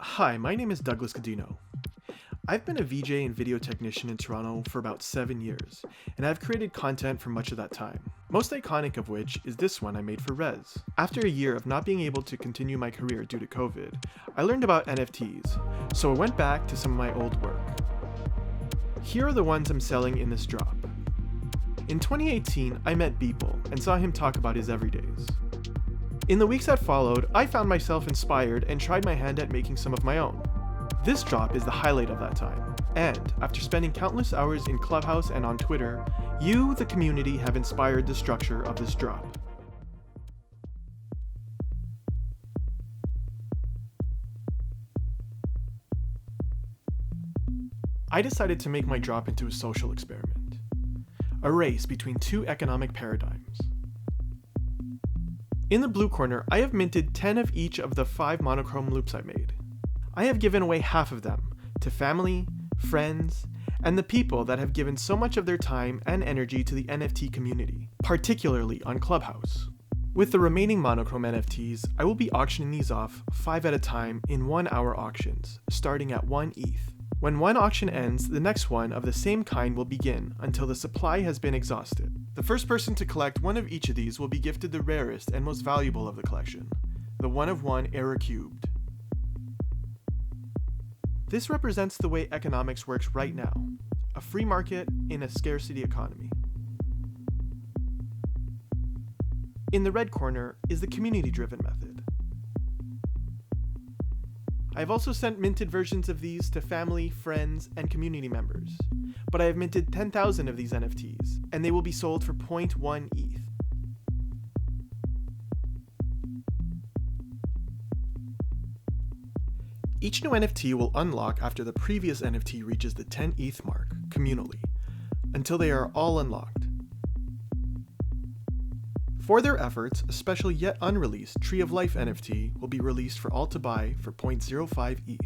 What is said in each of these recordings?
Hi, my name is Douglas Cadino. I've been a VJ and video technician in Toronto for about 7 years, and I've created content for much of that time. Most iconic of which is this one I made for Rez. After a year of not being able to continue my career due to COVID, I learned about NFTs, so I went back to some of my old work. Here are the ones I'm selling in this drop. In 2018, I met Beeple and saw him talk about his everydays. In the weeks that followed, I found myself inspired and tried my hand at making some of my own. This drop is the highlight of that time, and after spending countless hours in Clubhouse and on Twitter, you, the community, have inspired the structure of this drop. I decided to make my drop into a social experiment, a race between two economic paradigms. In the blue corner, I have minted 10 of each of the 5 monochrome loops I made. I have given away half of them to family, friends, and the people that have given so much of their time and energy to the NFT community, particularly on Clubhouse. With the remaining monochrome NFTs, I will be auctioning these off 5 at a time in 1-hour auctions, starting at 1 ETH. When one auction ends, the next one of the same kind will begin until the supply has been exhausted. The first person to collect one of each of these will be gifted the rarest and most valuable of the collection, the 1 of 1 Error Cubed. This represents the way economics works right now, a free market in a scarcity economy. In the red corner is the community-driven method. I've also sent minted versions of these to family, friends, and community members, but I have minted 10,000 of these NFTs, and they will be sold for 0.1 ETH. Each new NFT will unlock after the previous NFT reaches the 10 ETH mark, communally, until they are all unlocked. For their efforts, a special yet unreleased Tree of Life NFT will be released for all to buy for 0.05 ETH.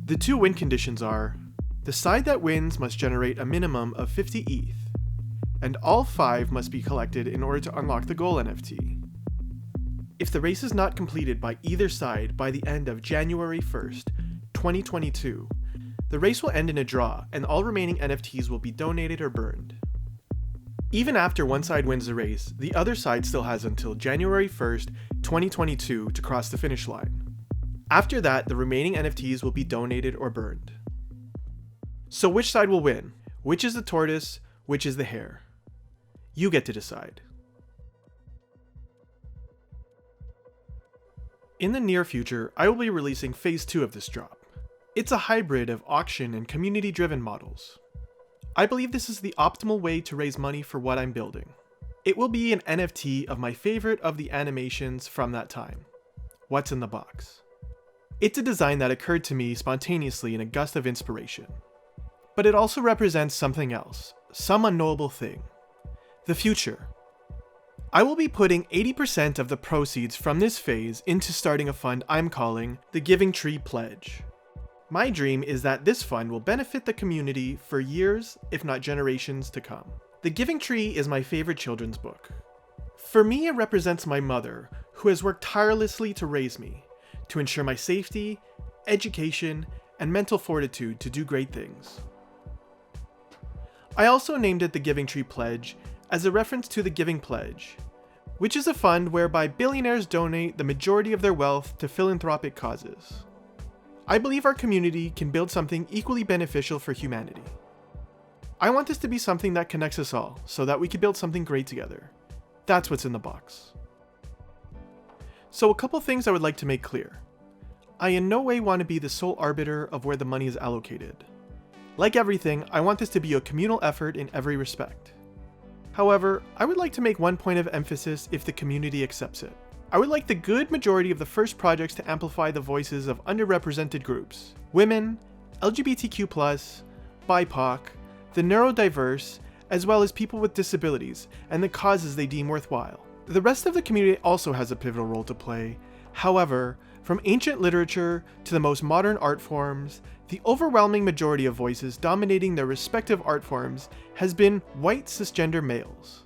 The two win conditions are, the side that wins must generate a minimum of 50 ETH, and all 5 must be collected in order to unlock the goal NFT. If the race is not completed by either side by the end of January 1st, 2022, the race will end in a draw and all remaining NFTs will be donated or burned. Even after one side wins the race, the other side still has until January 1st, 2022 to cross the finish line. After that, the remaining NFTs will be donated or burned. So which side will win? Which is the tortoise? Which is the hare? You get to decide. In the near future, I will be releasing Phase 2 of this drop. It's a hybrid of auction and community-driven models. I believe this is the optimal way to raise money for what I'm building. It will be an NFT of my favorite of the animations from that time, What's in the Box. It's a design that occurred to me spontaneously in a gust of inspiration. But it also represents something else, some unknowable thing. The future. I will be putting 80% of the proceeds from this phase into starting a fund I'm calling the Giving Tree Pledge. My dream is that this fund will benefit the community for years, if not generations to come. The Giving Tree is my favorite children's book. For me, it represents my mother, who has worked tirelessly to raise me, to ensure my safety, education, and mental fortitude to do great things. I also named it the Giving Tree Pledge as a reference to the Giving Pledge, which is a fund whereby billionaires donate the majority of their wealth to philanthropic causes. I believe our community can build something equally beneficial for humanity. I want this to be something that connects us all, so that we can build something great together. That's what's in the box. So a couple things I would like to make clear. I in no way want to be the sole arbiter of where the money is allocated. Like everything, I want this to be a communal effort in every respect. However, I would like to make one point of emphasis if the community accepts it. I would like the good majority of the first projects to amplify the voices of underrepresented groups, women, LGBTQ+, BIPOC, the neurodiverse, as well as people with disabilities, and the causes they deem worthwhile. The rest of the community also has a pivotal role to play, However, from ancient literature to the most modern art forms, the overwhelming majority of voices dominating their respective art forms has been white cisgender males.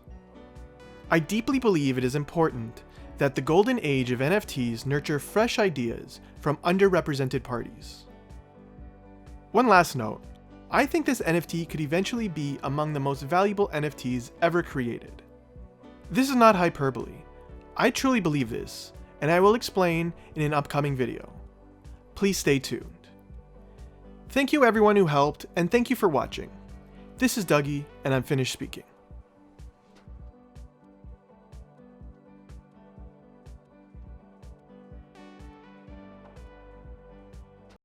I deeply believe it is important that the golden age of NFTs nurture fresh ideas from underrepresented parties. One last note, I think this NFT could eventually be among the most valuable NFTs ever created. This is not hyperbole. I truly believe this, and I will explain in an upcoming video. Please stay tuned. Thank you everyone who helped, and thank you for watching. This is Dougie, and I'm finished speaking.